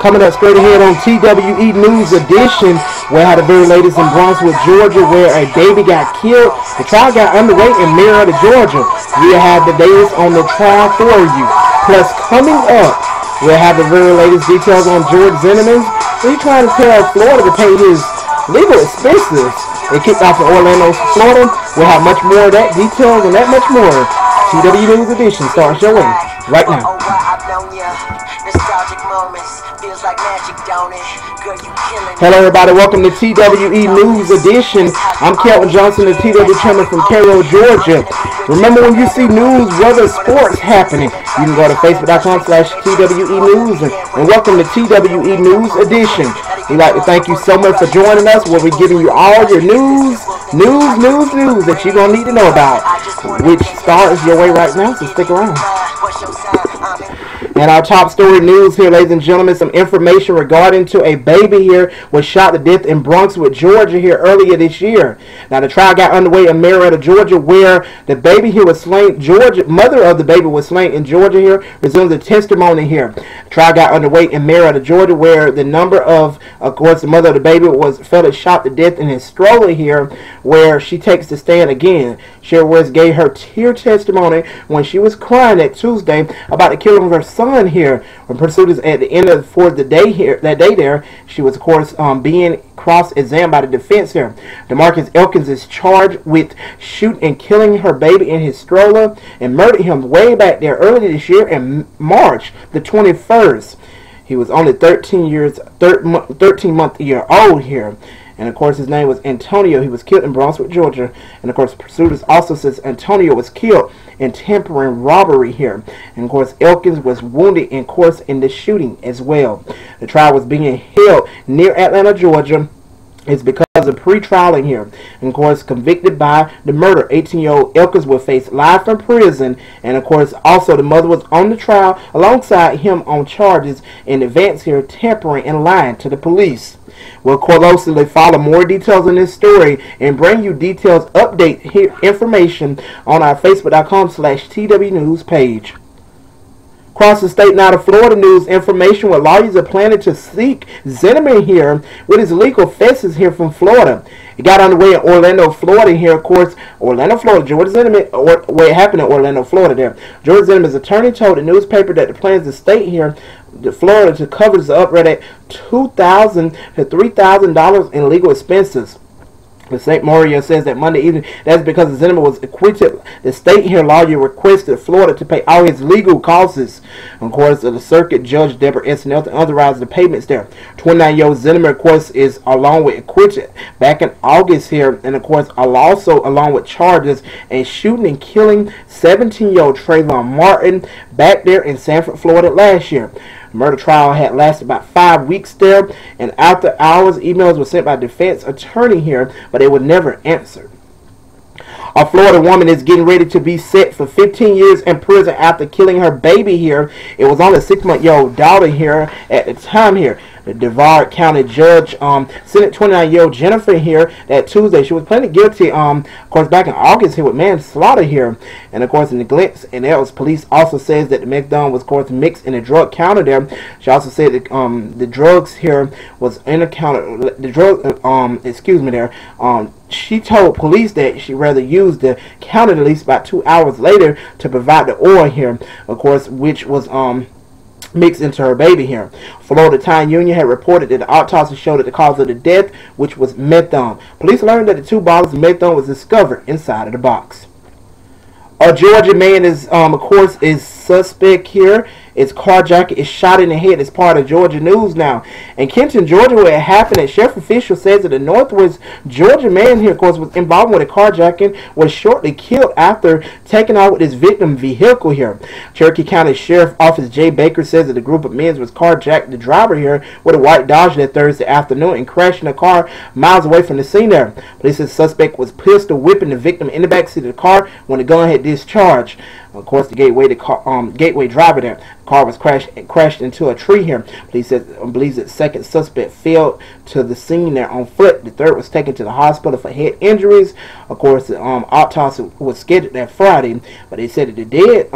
Coming up straight ahead on TWE News Edition, we had the very latest in Brunswick, Georgia, where a baby got killed. The trial got underway in Marietta, Georgia. We have the latest on the trial for you. Plus, coming up, we'll have the very latest details on George Zimmerman. He's trying to tell Florida to pay his legal expenses. They kicked off in Orlando, Florida. We'll have much more of that, details, and that much more. TWE News Edition starts your way right now. Hello everybody, welcome to TWE News Edition. I'm Kelton Johnson, the TWE chairman from Cairo, Georgia. Remember, when you see news, weather, sports happening, you can go to facebook.com/TWE News and welcome to TWE News Edition. We'd like to thank you so much for joining us, where we're giving you all your news that you're going to need to know about, which starts your way right now, so stick around. And our top story news here, ladies and gentlemen, some information regarding to a baby here was shot to death in Brunswick, Georgia here earlier this year. Now, the trial got underway in Marietta, Georgia, where the baby here was slain. Mother of the baby was slain in Georgia here. Resumes the testimony here. The trial got underway in Marietta, Georgia, where the course, the mother of the baby was shot to death in his stroller here, where she takes the stand again. Sherry West gave her tear testimony when she was crying that Tuesday about the killing of her son here. When pursued at the end of the day here, that day there, she was of course being cross-examined by the defense here. DeMarcus Elkins is charged with shooting and killing her baby in his stroller and murdered him way back there earlier this year in March the 21st. He was only 13-month-year-old here. And of course, his name was Antonio. He was killed in Brunswick, Georgia. And of course, pursuers also says Antonio was killed in tampering robbery here. And of course, Elkins was wounded in the shooting as well. The trial was being held near Atlanta, Georgia. It's because of pre-trialing here. And of course, convicted by the murder, 18-year-old Elkins will face life in prison. And of course, also the mother was on the trial alongside him on charges in advance here, tampering and lying to the police. We'll closely follow more details in this story and bring you details, update here, information on our facebook.com/TWE News page. Across the state now, the Florida news information where lawyers are planning to seek Zimmerman here with his legal offenses here from Florida. It got underway in Orlando, Florida here, of course. Orlando, Florida. George Zimmerman, where it happened in Orlando, Florida there. George Zimmerman's attorney told the newspaper that the plans to state here, Florida, to cover the upright at $2,000 to $3,000 in legal expenses. The St. Mario says that Monday evening, that's because Zimmerman was acquitted. The state here lawyer requested Florida to pay all his legal costs. Of course, the circuit judge Deborah S. Nelson authorized the payments there. 29-year-old Zimmerman, of course, is along with acquitted back in August here, and of course, also along with charges and shooting and killing 17-year-old Trayvon Martin back there in Sanford, Florida last year. Murder trial had lasted about 5 weeks there, and after hours, emails were sent by defense attorney here, but they were never answered. A Florida woman is getting ready to be set for 15 years in prison after killing her baby here. It was only a 6-month-old daughter here at the time here. The Brevard County judge sentenced 29-year-old Jennifer here that Tuesday. She was pleaded guilty, of course, back in August here with manslaughter here. And, of course, neglect and else. Police also says that the methadone was, of course, mixed in the drug counter there. She also said that the drugs here was in the counter. The drug, she told police that she rather used the counter at least about 2 hours later to provide the oil here, of course, which was mixed into her baby here. Florida Time Union had reported that the autopsy showed that the cause of the death, which was methadone. Police learned that the 2 bottles of methadone was discovered inside of the box. A Georgia man is, of course, is suspect here. It's carjacking, is shot in the head as part of Georgia news now. In Kenton, Georgia, where it happened, a sheriff official says that the Northwest Georgia man here, of course, was involved with a carjacking, was shortly killed after taking out with his victim vehicle here. Cherokee County Sheriff Office Jay Baker says that a group of men was carjacked the driver here with a white Dodge that Thursday afternoon and crashing a car miles away from the scene there. Police said the suspect was pistol whipping the victim in the backseat of the car when the gun had discharged. Of course, the gateway driver there. The car was crashed into a tree here. Police believes that second suspect fell to the scene there on foot. The third was taken to the hospital for head injuries. Of course, the autopsy was scheduled that Friday, but they said that the dead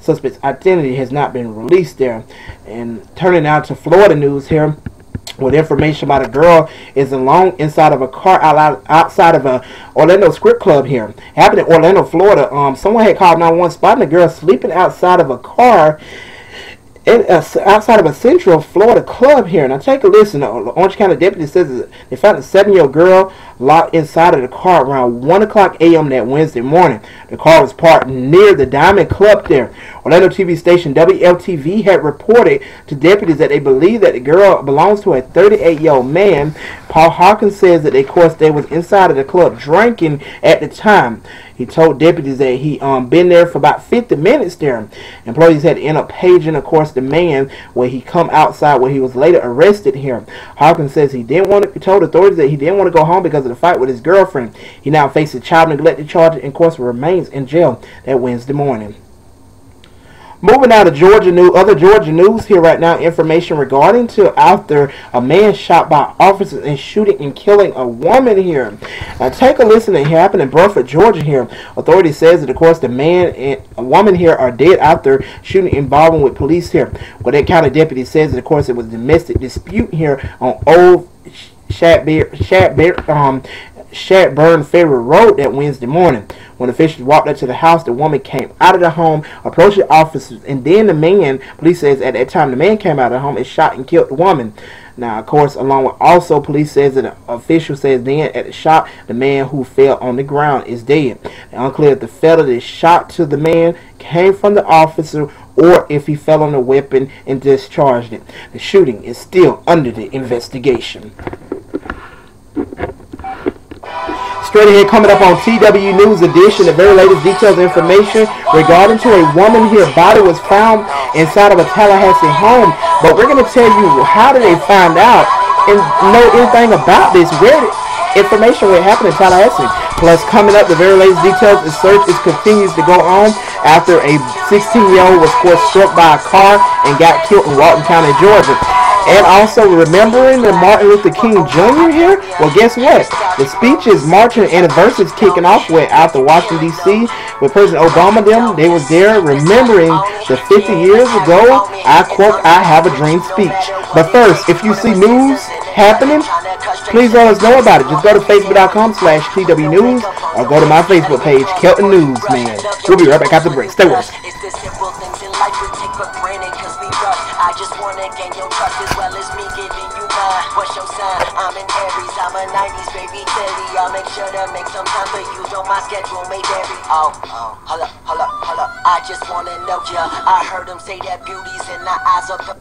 suspect's identity has not been released there. And turning now to Florida news here, with information about a girl is alone inside of a car outside of a Orlando strip club here. Happened in Orlando, Florida. Someone had called 911 spotting a girl sleeping outside of a car outside of a Central Florida club here. Now take a listen. The Orange County deputy says that they found a 7-year-old girl locked inside of the car around 1 o'clock a.m. that Wednesday morning. The car was parked near the Diamond Club there. Orlando TV station WLTV had reported to deputies that they believe that the girl belongs to a 38-year-old man. Paul Hawkins says that, of course, they was inside of the club drinking at the time. He told deputies that he been there for about 50 minutes there. Employees had to end up paging, of course, the man where he come outside, where he was later arrested here. Hawkins says he told authorities that he didn't want to go home because of the fight with his girlfriend. He now faces child neglect charge and, of course, remains in jail that Wednesday morning. Moving out of Georgia news, other Georgia news here right now. Information regarding to after a man shot by officers and shooting and killing a woman here. Now take a listen. It happened in Burford, Georgia here. Authorities says that, of course, the man and a woman here are dead after shooting involving with police here. Well, that county deputy says that, of course, it was a domestic dispute here on Old Shadburn Ferry Road that Wednesday morning. When officials walked up to the house, the woman came out of the home, approached the officers, and then the man, police says at that time, the man came out of the home and shot and killed the woman. Now, of course, along with also police says that an official says then at the shot, the man who fell on the ground is dead. It's unclear if the fellow that shot to the man came from the officer or if he fell on a weapon and discharged it. The shooting is still under the investigation. Straight ahead, coming up on TWE News Edition, the very latest details and information regarding to a woman here. Body was found inside of a Tallahassee home, but we're going to tell you how did they find out and know anything about this. Where information what happened in Tallahassee. Plus, coming up, the very latest details. The search continues to go on after a 16-year-old was, of course, struck by a car and got killed in Walton County, Georgia. And also remembering the Martin Luther King Jr. here. Well, guess what? The speeches, marching, and anniversaries kicking off with after Washington, D.C. with President Obama. They was there remembering the 50 years ago, I quote, "I have a dream" speech. But first, if you see news happening, please let us know about it. Just go to facebook.com/TW News or go to my Facebook page, Kelton News, man. We'll be right back after the break. Stay with us. I just wanna gain your trust as well as me giving you mine. What's your sign? I'm an Aries, I'm a 90s baby Teddy. I'll make sure to make some time for you. Though my schedule may vary. Hold up. I just wanna know ya. I heard them say that beauty's in the eyes of the...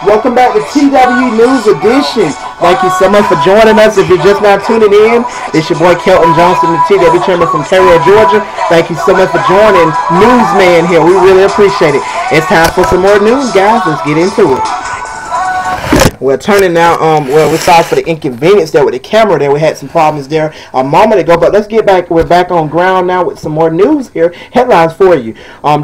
Welcome back to TWE News Edition. Thank you so much for joining us. If you're just now tuning in, it's your boy Kelton Johnson, the TWE chairman from Carrier, Georgia. Thank you so much for joining Newsman here. We really appreciate it. It's time for some more news, guys. Let's get into it. Well, turning now, well, we're sorry for the inconvenience there with the camera there. We had some problems there a moment ago, but let's get back. We're back on ground now with some more news here. Headlines for you.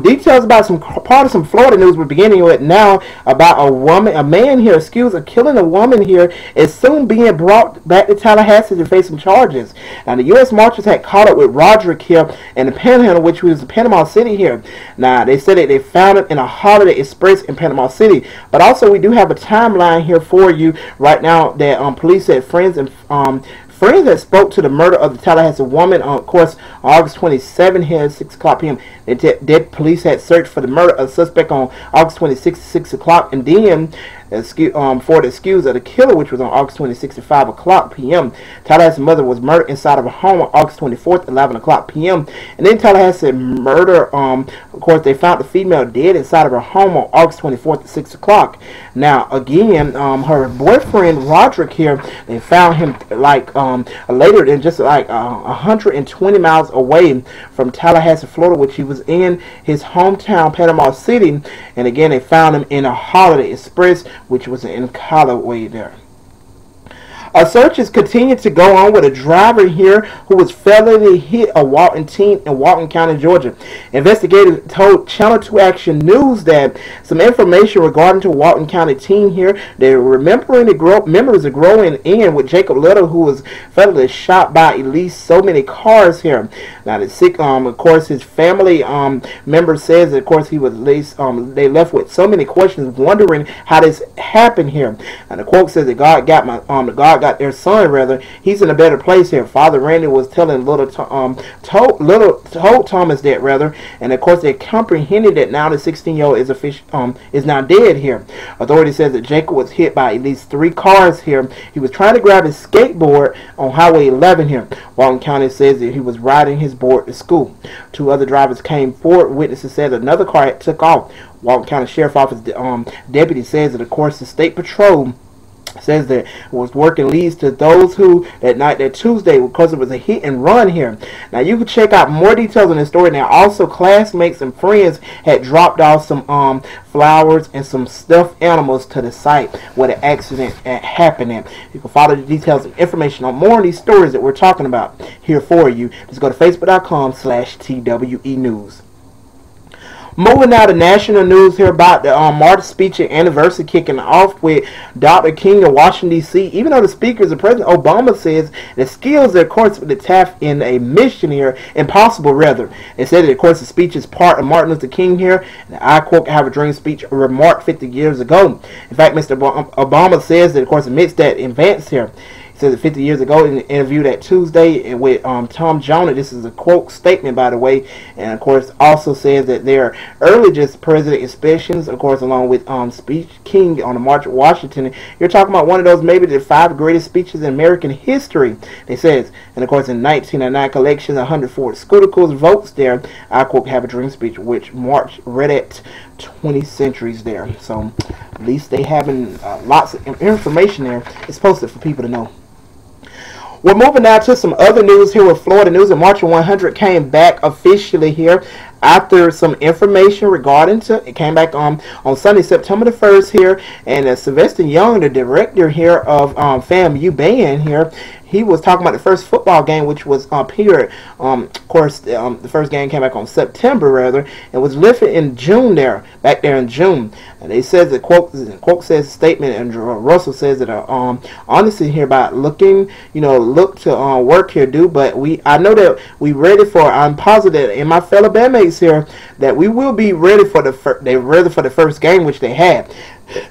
Details about some part of some Florida news we're beginning with now about a man here accused of killing a woman here is soon being brought back to Tallahassee to face some charges. Now, the U.S. Marshals had caught up with Roderick here in the Panhandle, which was Panama City here. Now, they said that they found him in a Holiday Express in Panama City, but also we do have a timeline here for you right now that police said friends that spoke to the murder of the Tallahassee woman, of course, August 27 here at 6 o'clock p.m. That police had searched for the murder of the suspect on August 26 at 6 o'clock, and then for the excuse of the killer, which was on August 26 at 5 o'clock p.m. Tallahassee's mother was murdered inside of a home on August 24th at 11 o'clock p.m. And then Tallahassee murder, of course, they found the female dead inside of her home on August 24th at 6 o'clock. Now, again, her boyfriend, Roderick here, they found him like later than just like 120 miles away from Tallahassee, Florida, which he was in his hometown, Panama City. And again, they found him in a Holiday Express, which was in Callaway there. A search is continuing to go on with a driver here who was fatally hit a Walton teen in Walton County, Georgia. Investigators told Channel 2 Action News that some information regarding to Walton County teen here, they're remembering the memories are growing in with Jacob Little, who was fatally shot by at least so many cars here. Now, the sick, of course, his family member says that, of course, he was at least, they left with so many questions, wondering how this happened here. And the quote says that God got their son, rather, he's in a better place here. Father Randy was telling told Thomas that, rather, and of course they comprehended that now the 16-year-old is now dead here. Authority says that Jacob was hit by at least 3 cars here. He was trying to grab his skateboard on Highway 11 here. Walton County says that he was riding his board to school. 2 other drivers came forward. Witnesses said another car had took off. Walton County Sheriff Office deputy says that, of course, the State Patrol says that was working leads to those who that Tuesday, because it was a hit and run here. Now, you can check out more details on this story. Now, also classmates and friends had dropped off some flowers and some stuffed animals to the site where the accident happened at. You can follow the details and information on more of these stories that we're talking about here for you. Just go to facebook.com/TWE News. Moving now to national news here about the March speech and anniversary kicking off with Dr. King in Washington, D.C. Even though the speakers, President Obama says the skills that, of course, the TAF in a mission here, impossible rather. It said that, of course, the speech is part of Martin Luther King here. And I quote, "Have a Dream" speech remarked 50 years ago. In fact, Mr. Obama says that, of course, amidst that advance here, says that 50 years ago in an interview that Tuesday with Tom Jones, this is a quote statement, by the way, and of course also says that their early just president inspections, of course, along with Speech King on the March of Washington, you're talking about one of those maybe the 5 greatest speeches in American history, they says. And of course, in 1909 collection, 104 Scuticles votes there, I quote, "Have a Dream" speech, which March read at 20 centuries there. So at least they having lots of information there. It's posted for people to know. We're moving now to some other news here with Florida news. And March 100 came back officially here after some information regarding to it came back on Sunday, September the 1st here, and Sylvester Young, the director here of FAMU band here, he was talking about the first football game, which was here. Of course, the first game came back on September, rather, and was lifted in June there, back there in June. And they said the quote says statement, and Russell says that honestly here about looking, look to work here, but I know that we ready for. I'm positive, and my fellow bandmates here, that we will be ready for the first game, which they had.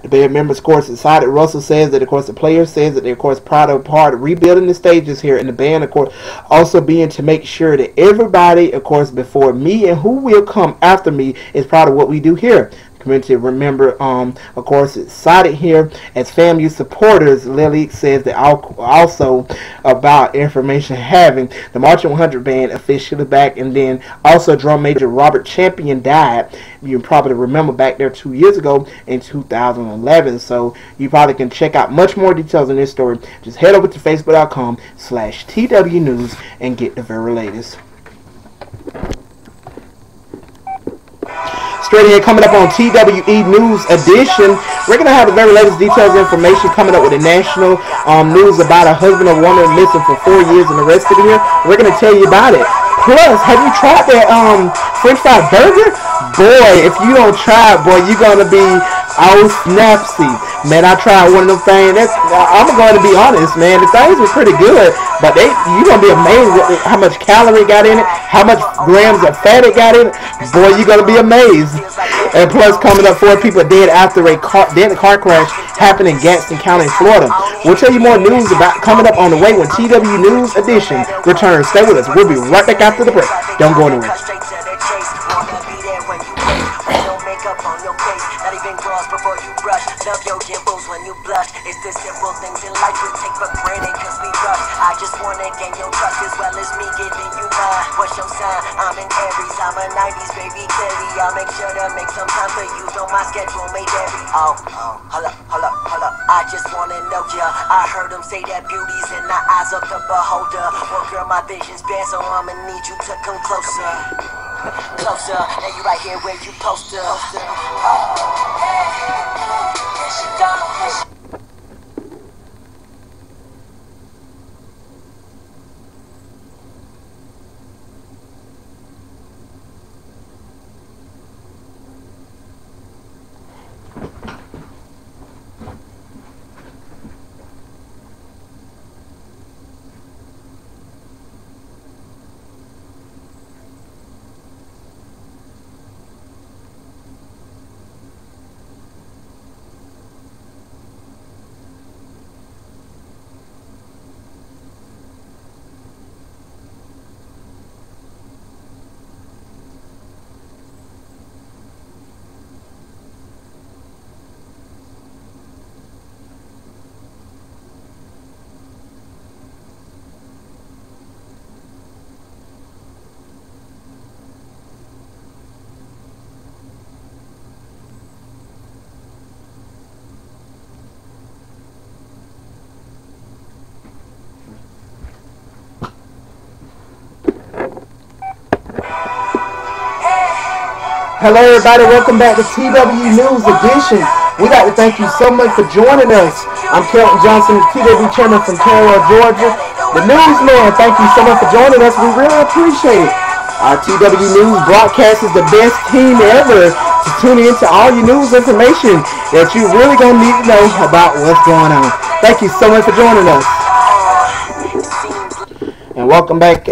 The band members, of course, decided. Russell says that, of course, the players says that they're, of course, proud of part of rebuilding the stages here, and the band, of course, also being to make sure that everybody, of course, before me and who will come after me is proud of what we do here. Community, remember, of course, it's cited here as FAMU supporters. Lily says that also about information having the Marching 100 band officially back, and then also drum major Robert Champion died. You probably remember back there 2 years ago in 2011. So you probably can check out much more details on this story. Just head over to facebook.com/TW News and get the very latest. Straight ahead, coming up on TWE News Edition, we're going to have the very latest details and information coming up with the national news about a husband and woman missing for 4 years and arrested here. We're going to tell you about it. Plus, have you tried that French fry burger? Boy, if you don't try it, boy, you're going to be all snapsy. Man, I tried one of them things. I'm going to be honest, man. The things were pretty good, but you're going to be amazed with how much calorie got in it, how much grams of fat it got in it. Boy, you're going to be amazed. And plus, coming up, 4 people dead after a car crash happened in Gadsden County, Florida. We'll tell you more news about coming up on the way when TWE News Edition returns. Stay with us. We'll be right back after the break. Don't go anywhere. Love your dimples when you blush. It's the simple things in life we take for granted cause we rush. I just wanna gain your trust as well as me giving you mine. What's your sign? I'm an Aries, I'm a 90s baby Teddy. I'll make sure to make some time for you, though my schedule may vary. Hold up. I just wanna know ya. I heard them say that beauty's in the eyes of the beholder. Well girl, my vision's bad, so I'ma need you to come closer. Now you right here where you poster. Hello everybody, welcome back to TWE News Edition. We'd like to thank you so much for joining us. I'm Kelton Johnson, TWE Chairman from Carroll, Georgia. The newsman, thank you so much for joining us. We really appreciate it. Our TWE News broadcast is the best team ever to tune into all your news information that you really gonna need to know about what's going on. Thank you so much for joining us. And welcome back.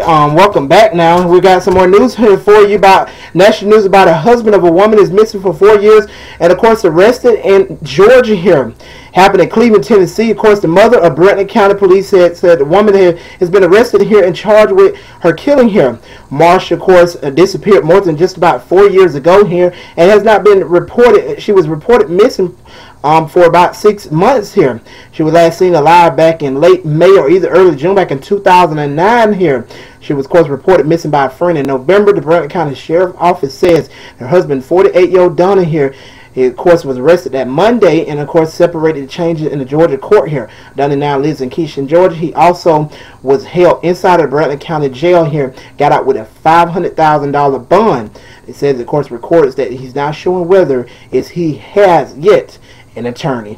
Now we got some more news here for you about national news about a husband of a woman is missing for 4 years and of course arrested in Georgia here. Happened in Cleveland, Tennessee. Of course, the mother of Brentwood County Police said the woman here has been arrested here and charged with her killing here. Marsha, of course, disappeared more than just about 4 years ago here and has not been reported. She was reported missing for about 6 months here. She was last seen alive back in late May or either early June back in 2009 here. She was, of course, reported missing by a friend in November. The Brentwood County Sheriff's Office says her husband, 48-year-old Donna here, he, of course, was arrested that Monday and, of course, separated the changes in the Georgia court here. Donna now lives in Keyshawn, Georgia. He also was held inside of the Brentwood County Jail here, got out with a $500,000 bond. It says, of course, records that he's not showing whether he has yet an attorney.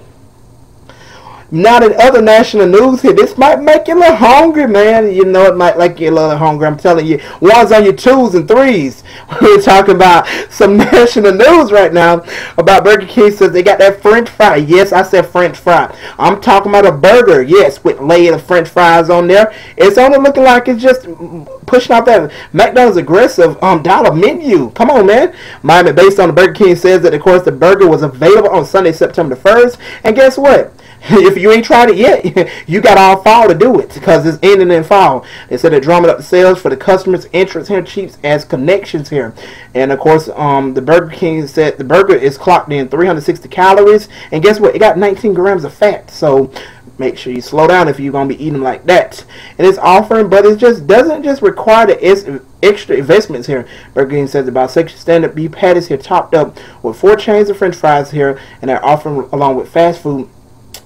Now in other national news here, this might make you a little hungry, man. You know it might make you a little hungry. I'm telling you, one's on your 2s and 3s. We're talking about some national news right now about Burger King says they got that French fry. Yes, I said French fry. I'm talking about a burger, yes, with layer of French fries on there. It's only looking like it's just pushing out that McDonald's aggressive dollar menu. Come on, man. Miami, based on the Burger King, says that, of course, the burger was available on Sunday, September 1st. And guess what? If you ain't tried it yet, you got all fall to do it because it's ending in fall. They said they're drumming up the sales for the customers' entrance here, Chiefs as connections here. And of course, the Burger King said the burger is clocked in 360 calories. And guess what? It got 19 grams of fat. So make sure you slow down if you're going to be eating like that. And it's offering, but it just doesn't just require the extra investments here. Burger King says about 6 standard beef patties here topped up with 4 chains of French fries here. And they're offering along with fast food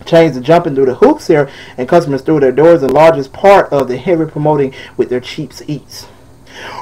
chains are jumping through the hoops here, and customers through their doors, the largest part of the heavy promoting with their cheap eats.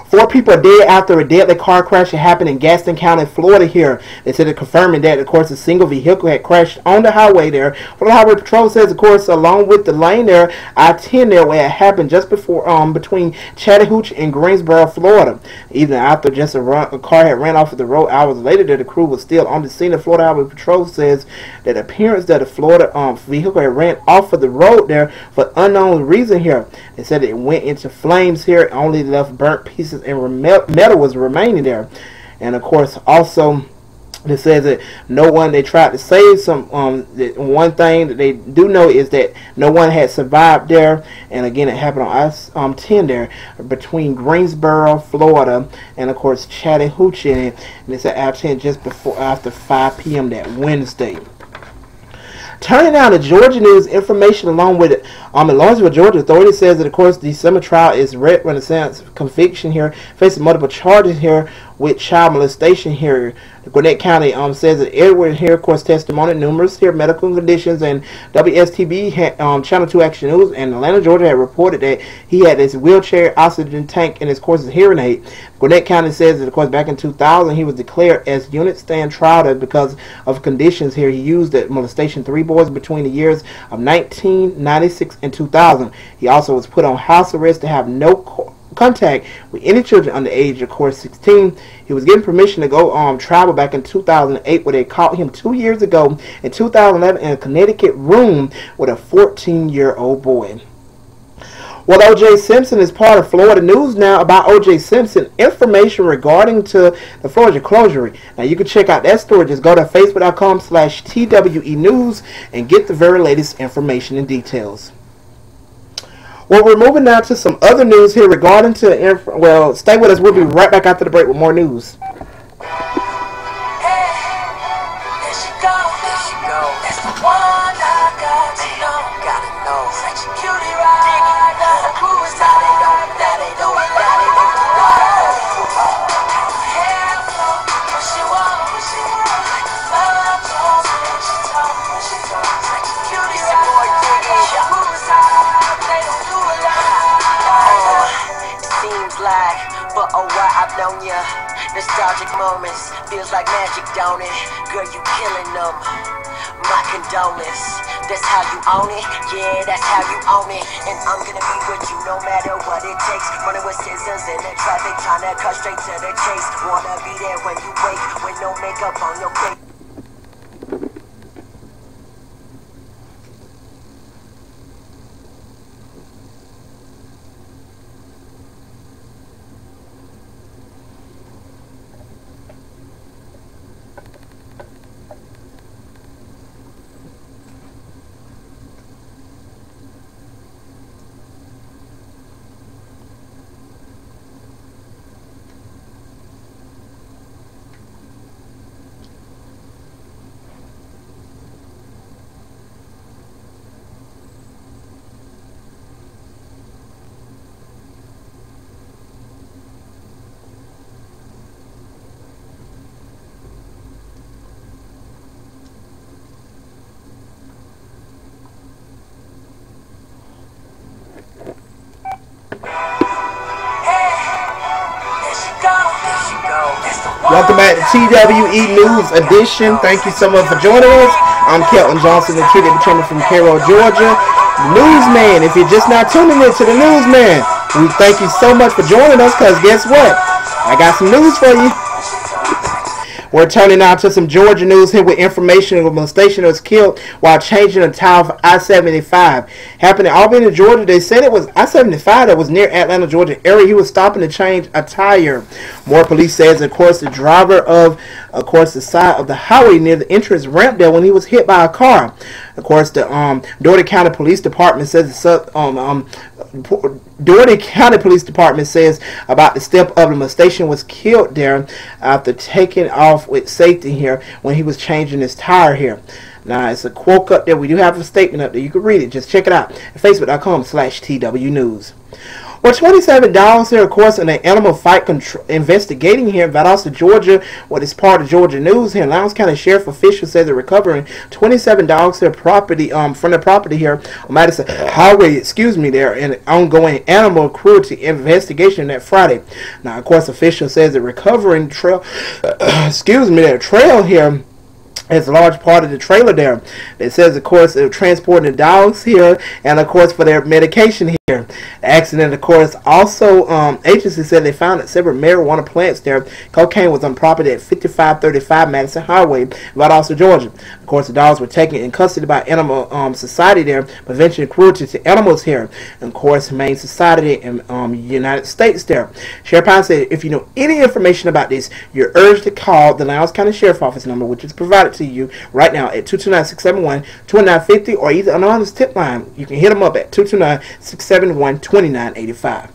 4 people are dead after a deadly car crash that happened in Gaston County, Florida here. They said it confirming that, of course, a single vehicle had crashed on the highway there. Florida Highway Patrol says, of course, along with the lane there, I-10 there, where it happened just before, between Chattahoochee and Greensboro, Florida. Even after just a car had ran off of the road hours later there, the crew was still on the scene. The Florida Highway Patrol says that the appearance that the Florida vehicle had ran off of the road there for unknown reason here. They said it went into flames here, only left burnt pieces and metal was remaining there. And of course, also it says that no one, they tried to save some, one thing that they do know is that no one had survived there. And again, it happened on I-10 there between Greensboro, Florida, and of course Chattahoochee, and it's at I-10 just after 5 p.m. that Wednesday. Turning now to Georgia news information along with it. In Lawrenceville, Georgia, authorities says that, of course, the summer trial is red Renaissance conviction here, facing multiple charges here with child molestation here. Gwinnett County says that Edward here, of course, testimony numerous here medical conditions, and WSTB Channel 2 Action News and Atlanta, Georgia had reported that he had his wheelchair, oxygen tank, and his course his hearing aid. Gwinnett County says that, of course, back in 2000 he was declared as unit stand trial because of conditions here he used at molestation 3 boys between the years of 1996 and 2000. He also was put on house arrest to have no contact with any children under the age of course 16. He was given permission to go travel back in 2008, where they caught him 2 years ago in 2011 in a Connecticut room with a 14-year-old boy. Well, O.J. Simpson is part of Florida news now about O.J. Simpson. Information regarding to the Florida closure. Now, you can check out that story. Just go to facebook.com/TWE News and get the very latest information and details. Well, we're moving now to some other news here regarding to, well, stay with us. We'll be right back after the break with more news. Nostalgic moments, feels like magic, don't it? Girl, you killing them. My condolence, that's how you own it. Yeah, that's how you own it. And I'm gonna be with you no matter what it takes. Running with scissors in the traffic, trying to cut straight to the chase. Wanna be there when you wake, with no makeup on your face. Welcome back to TWE News Edition. Thank you so much for joining us. I'm Kelton Johnson, the kid channel from Cairo, Georgia. Newsman, if you're just now tuning in to the Newsman, we thank you so much for joining us, because guess what? I got some news for you. We're turning now to some Georgia news here with information of a molestation that was killed while changing a tire for I-75. Happened in Albany, Georgia. They said it was I-75 that was near Atlanta, Georgia area. He was stopping to change a tire. More police says, of course, the driver of the side of the highway near the entrance ramp there when he was hit by a car. Of course, the Dougherty County Police Department says Dougherty County Police Department says about the step of the molestation was killed there after taking off with safety here when he was changing his tire here. Now, it's a quote up there. We do have a statement up there. You can read it. Just check it out at facebook.com/TW News. Well, 27 dogs here, of course, in an animal fight investigating here in Valdosta, Georgia. What is part of Georgia News here. Lowndes County Sheriff officials say they're recovering 27 dogs here property from the property here on Madison Highway. Excuse me, there in an ongoing animal cruelty investigation that Friday. Now, of course, officials says the recovering trail, trail here. It's a large part of the trailer there. It says, of course, they're transporting the dogs here, and of course for their medication here. The accident, of course, also agency said they found that several marijuana plants there. Cocaine was on property at 5535 Madison Highway, Valdosta, Georgia. Of course, the dogs were taken in custody by Animal Society there, Prevention of Cruelty to Animals here, and of course, Humane Society in United States there. Sheriff Pine said, if you know any information about this, you're urged to call the Lowndes County Sheriff Office number, which is provided to you right now at 229-671-2950, or either anonymous tip line. You can hit them up at 229-671-2985.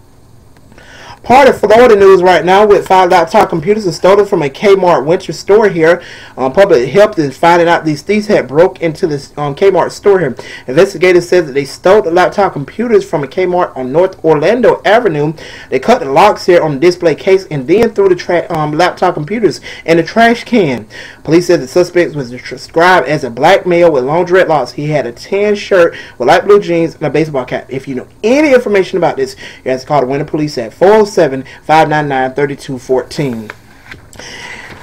Part of Florida news right now with 5 laptop computers are stolen from a Kmart winter store here. Public Health is finding out these thieves had broke into this Kmart store here. Investigators said that they stole the laptop computers from a Kmart on North Orlando Avenue. They cut the locks here on the display case and then threw the laptop computers in the trash can. Police said the suspect was described as a black male with long dreadlocks. He had a tan shirt with light blue jeans and a baseball cap. If you know any information about this, you have to call the Winter Police at 407-599-3214.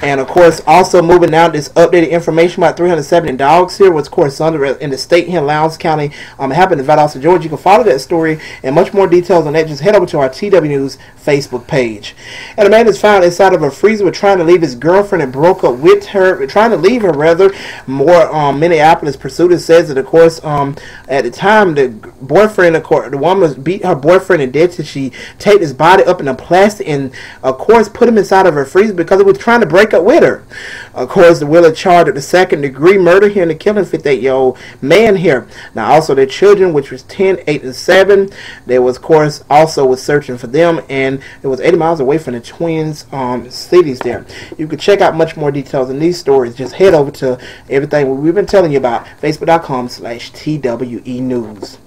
And of course, also moving now, this updated information about 370 dogs here was, of course, in the state here in Lowndes County. Happened in Valdosta, Georgia. You can follow that story and much more details on that. Just head over to our TWE News Facebook page. And a man is found inside of a freezer with trying to leave his girlfriend and broke up with her, trying to leave her rather. More Minneapolis Pursuit says that, of course, at the time the boyfriend, of course, the woman beat her boyfriend and dead till she taped his body up in a plastic and, of course, put him inside of her freezer because it was trying to break up with her. Of course, the Wheeler charged of the second-degree murder here in the killing 58-year-old man here. Now, also their children, which was 10, 8, and 7. They was, of course, also was searching for them, and it was 80 miles away from the twins' cities there. You can check out much more details in these stories. Just head over to everything we've been telling you about, facebook.com/TWE News.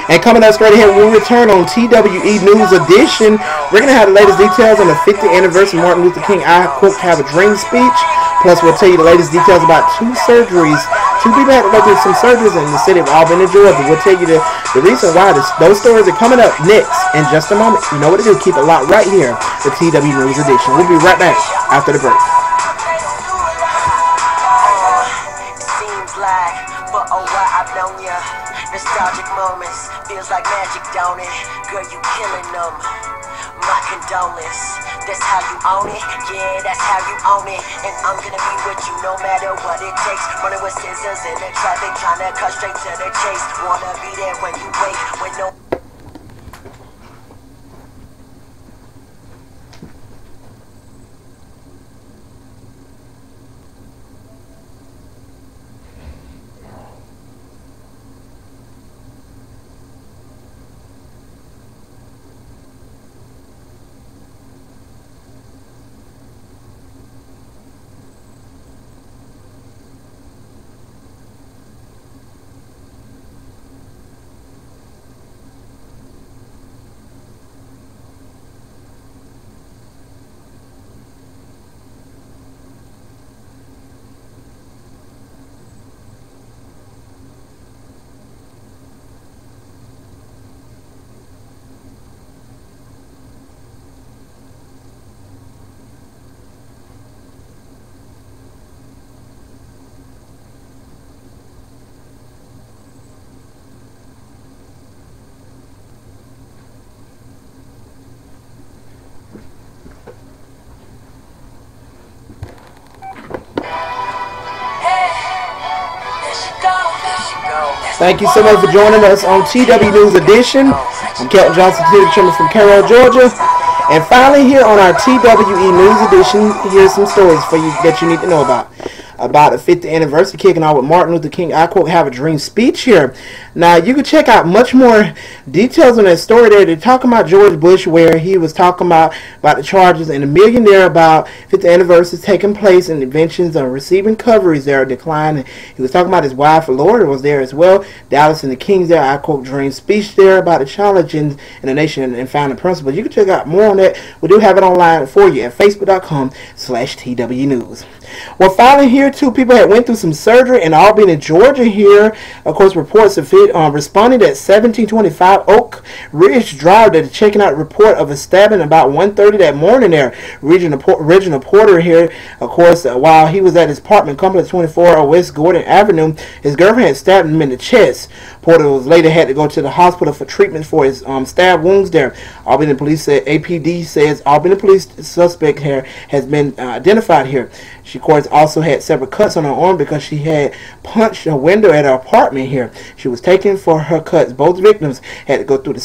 And coming up straight ahead, when we return on TWE News Edition, we're going to have the latest details on the 50th anniversary Martin Luther King I Quote Have a Dream speech. Plus, we'll tell you the latest details about 2 surgeries. 2 people had to go through some surgeries in the city of Albany, Georgia. We'll tell you the reason why. Those stories are coming up next in just a moment. You know what to do. Keep it locked right here, the TWE News Edition. We'll be right back after the break. Nostalgic moments, feels like magic, don't it? Girl, you killing them. My condolence, that's how you own it. Yeah, that's how you own it. And I'm gonna be with you no matter what it takes. Running with scissors in the traffic, trying to cut straight to the chase. Wanna be there when you wake, when no. Thank you so much for joining us on TWE News Edition. I'm Kelton Johnson, Chairman from Carroll, Georgia. And finally, here on our TWE News Edition, here's some stories for you that you need to know about. about the 50th anniversary, kicking off with Martin Luther King, I quote, "Have a Dream" speech here. Now, you can check out much more details on that story there. They're talking about George Bush, where he was talking about the charges, and the millionaire about 50th anniversary taking place, and inventions of receiving coverage there declining. He was talking about his wife, Laura, was there as well. Dallas and the Kings there, I quote, "Dream" speech there about the challenges in the nation and founding principles. You can check out more on that. We do have it online for you at facebook.com/TW News. Well, finally here, two people had went through some surgery in Albany, Georgia here. Of course, reports of it responding at 1725 Oak Ridge Drive. They're checking out a report of a stabbing about 1:30 that morning there. Reginald Porter here, of course, while he was at his apartment complex 24 West Gordon Avenue, his girlfriend had stabbed him in the chest. Porter was later had to go to the hospital for treatment for his stab wounds there. Albany police said, APD says Albany police suspect here has been identified here. She, of course, also had several cuts on her arm because she had punched a window at her apartment here. She was taken for her cuts. Both victims had to go through the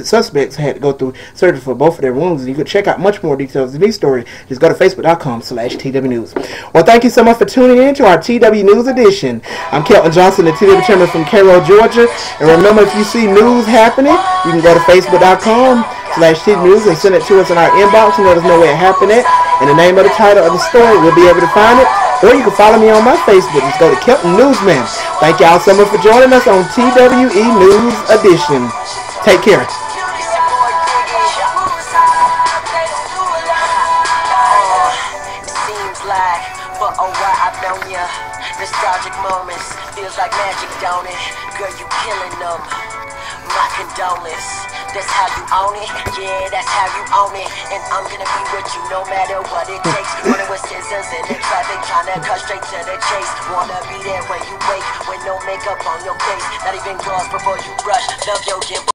suspects had to go through surgery for both of their wounds. And you can check out much more details in this story. Just go to facebook.com/TW News. Well, thank you so much for tuning in to our TW News edition. I'm Kelton Johnson, the TW Chairman from Cairo, Georgia. And remember, if you see news happening, you can go to facebook.com/TW News and send it to us in our inbox and let us know where it happened at. And the name of the title of the story, we'll be able to find it. Or you can follow me on my Facebook. Just go to Kelton Newsman. Thank y'all so much for joining us on TWE News Edition. Take care. Nostalgic moments, feels like magic, don't it? Girl, you killing them. My condolence. That's how you own it, yeah, that's how you own it. And I'm gonna be with you no matter what it takes. Running with scissors in the traffic, trying to cut straight to the chase. Wanna be there when you wake, with no makeup on your face. Not even gloss before you brush. Love your gym.